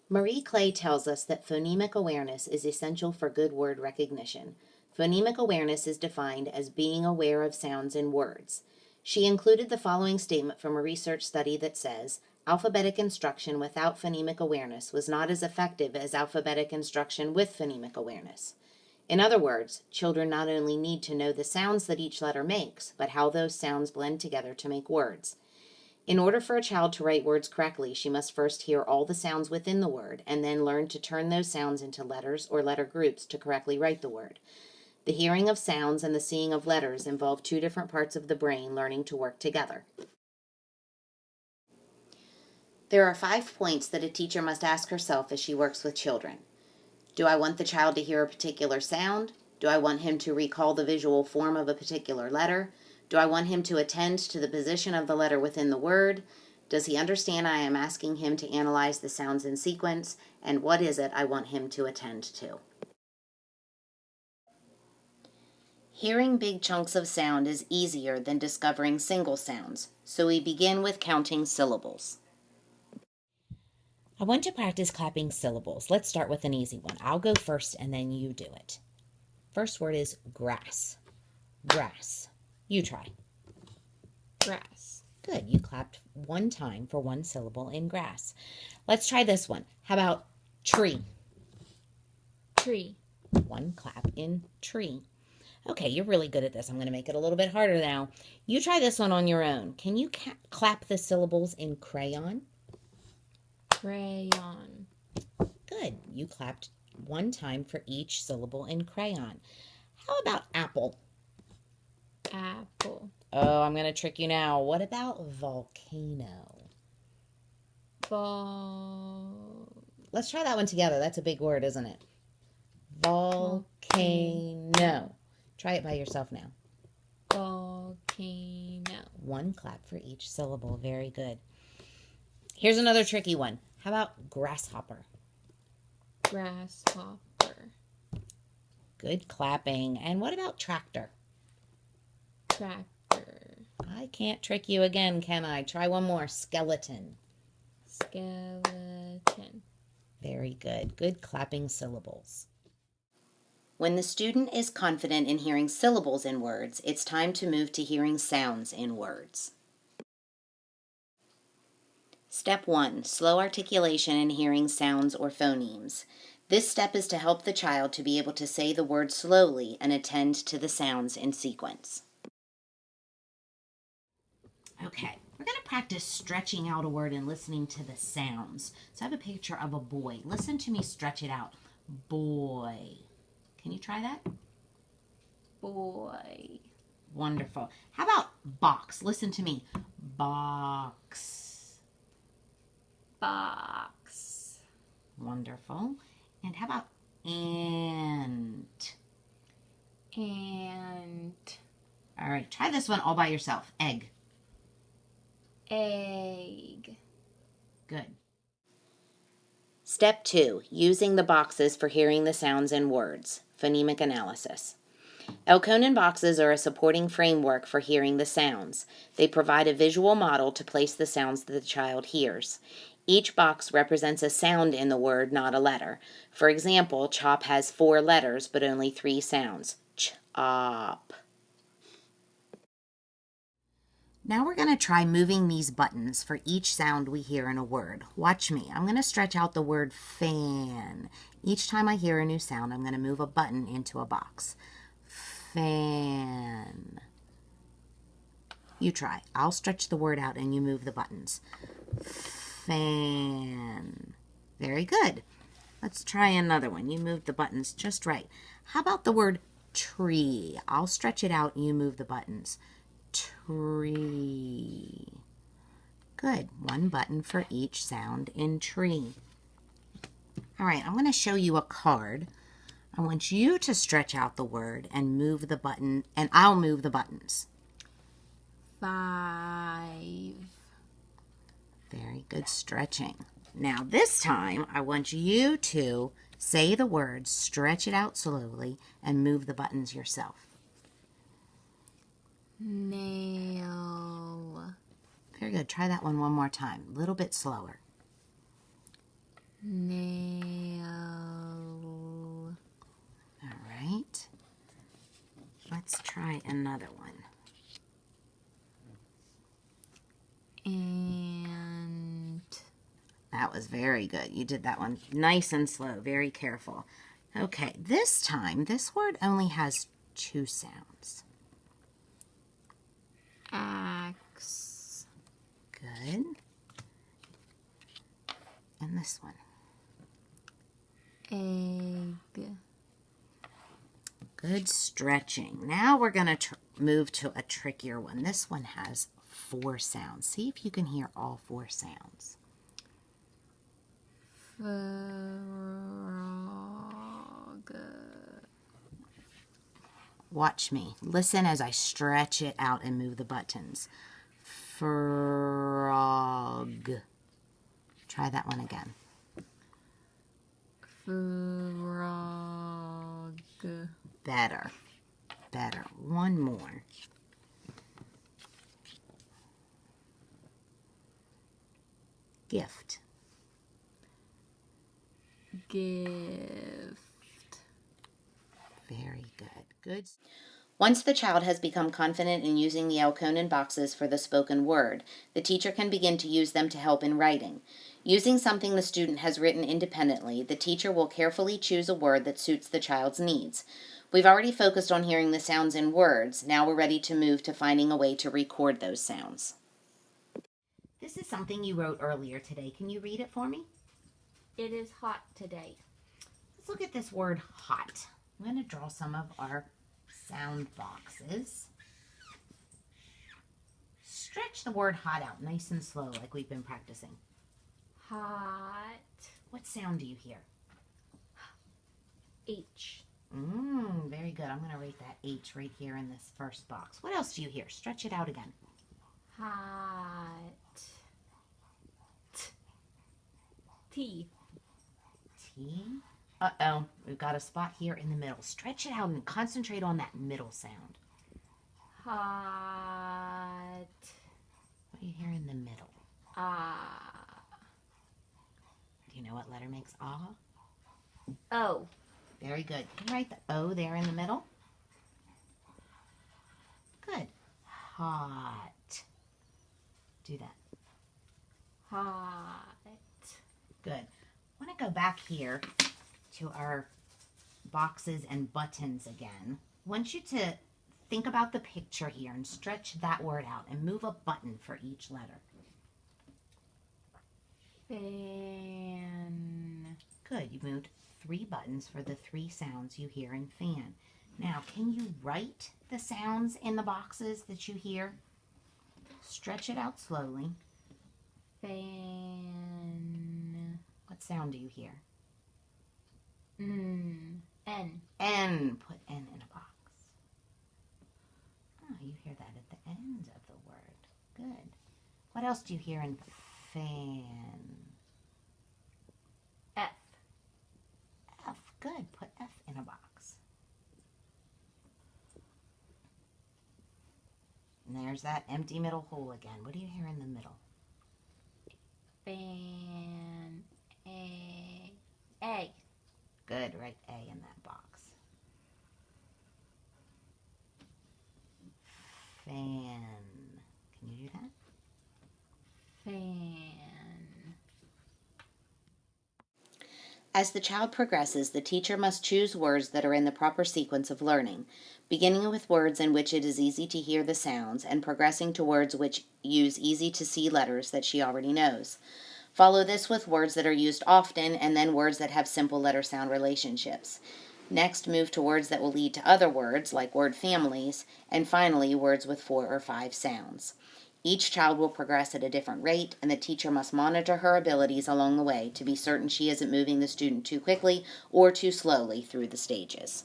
Marie Clay tells us that phonemic awareness is essential for good word recognition. Phonemic awareness is defined as being aware of sounds in words. She included the following statement from a research study that says, alphabetic instruction without phonemic awareness was not as effective as alphabetic instruction with phonemic awareness. In other words, children not only need to know the sounds that each letter makes, but how those sounds blend together to make words. In order for a child to write words correctly, she must first hear all the sounds within the word and then learn to turn those sounds into letters or letter groups to correctly write the word. The hearing of sounds and the seeing of letters involve two different parts of the brain learning to work together. There are 5 points that a teacher must ask herself as she works with children. Do I want the child to hear a particular sound? Do I want him to recall the visual form of a particular letter? Do I want him to attend to the position of the letter within the word? Does he understand I am asking him to analyze the sounds in sequence? And what is it I want him to attend to? Hearing big chunks of sound is easier than discovering single sounds, so we begin with counting syllables. I want to practice clapping syllables. Let's start with an easy one. I'll go first and then you do it. First word is grass. Grass. You try. Grass. Good. You clapped one time for one syllable in grass. Let's try this one. How about tree? Tree. One clap in tree. Okay, you're really good at this. I'm going to make it a little bit harder now. You try this one on your own. Can you clap the syllables in crayon? Crayon. Good. You clapped one time for each syllable in crayon. How about apple? Apple. Oh, I'm going to trick you now. What about volcano? Let's try that one together. That's a big word, isn't it? Volcano. Try it by yourself now. Volcano. One clap for each syllable. Very good. Here's another tricky one. How about grasshopper? Grasshopper. Good clapping. And what about tractor? Tractor. I can't trick you again, can I? Try one more. Skeleton. Skeleton. Very good. Good clapping syllables. When the student is confident in hearing syllables in words, it's time to move to hearing sounds in words. Step 1. Slow articulation and hearing sounds or phonemes. This step is to help the child to be able to say the word slowly and attend to the sounds in sequence. Okay, we're going to practice stretching out a word and listening to the sounds. So I have a picture of a boy. Listen to me stretch it out. Boy. Can you try that? Boy. Wonderful. How about box? Listen to me. Box. Box. Wonderful. And how about ant? Ant. All right, try this one all by yourself. Egg. Egg. Good. Step 2. Using the boxes for hearing the sounds in words. Phonemic analysis. Elkonin boxes are a supporting framework for hearing the sounds. They provide a visual model to place the sounds that the child hears. Each box represents a sound in the word, not a letter. For example, chop has 4 letters but only 3 sounds. Chop. Now we're going to try moving these buttons for each sound we hear in a word. Watch me. I'm going to stretch out the word fan. Each time I hear a new sound, I'm going to move a button into a box. Fan. You try. I'll stretch the word out and you move the buttons. Fan. Very good. Let's try another one. You move the buttons just right. How about the word tree? I'll stretch it out and you move the buttons. Tree. Good. One button for each sound in tree. All right, I'm going to show you a card. I want you to stretch out the word and move the button, and I'll move the buttons. 5. Very good stretching. Now this time, I want you to say the word, stretch it out slowly, and move the buttons yourself. Nail. Very good. Try that one more time. A little bit slower. Nail. try another one. And That was very good. You did that one nice and slow, very careful. Okay, this time, this word only has 2 sounds. axe. Good. And this one. Egg. Good stretching. Now we're going to move to a trickier one. This one has 4 sounds. See if you can hear all 4 sounds. Frog. Watch me. Listen as I stretch it out and move the buttons. Frog. Try that one again. Frog. Better. Better. One more. Gift. Gift. Very good. Good. Once the child has become confident in using the Elkonin boxes for the spoken word, the teacher can begin to use them to help in writing. Using something the student has written independently, the teacher will carefully choose a word that suits the child's needs. We've already focused on hearing the sounds in words. Now we're ready to move to finding a way to record those sounds. This is something you wrote earlier today. Can you read it for me? It is hot today. Let's look at this word hot. I'm going to draw some of our sound boxes. Stretch the word hot out nice and slow like we've been practicing. Hot. What sound do you hear? H. Very good. I'm going to write that H right here in this first box. What else do you hear? Stretch it out again. Hot. T. T. Uh-oh. We've got a spot here in the middle. Stretch it out and concentrate on that middle sound. Hot. What do you hear in the middle? Ah. Do you know what letter makes ah? O. Very good. Can you write the O there in the middle? Good. Hot. Do that. Hot. Good. I want to go back here to our boxes and buttons again. I want you to think about the picture here and stretch that word out and move a button for each letter. Fan. Good. You moved 3 buttons for the 3 sounds you hear in fan. Now, can you write the sounds in the boxes that you hear? Stretch it out slowly. Fan. What sound do you hear? N. N. Put N in a box. Oh, you hear that at the end of the word. Good. What else do you hear in fan? F. F. Good. Put F in a box. And there's that empty middle hole again. What do you hear in the middle? Fan. A. A. Good. Write A in that box. Fan. Can you do that? Fan. As the child progresses, the teacher must choose words that are in the proper sequence of learning, beginning with words in which it is easy to hear the sounds and progressing to words which use easy-to-see letters that she already knows. Follow this with words that are used often and then words that have simple letter-sound relationships. Next, move to words that will lead to other words, like word families, and finally, words with 4 or 5 sounds. Each child will progress at a different rate, and the teacher must monitor her abilities along the way to be certain she isn't moving the student too quickly or too slowly through the stages.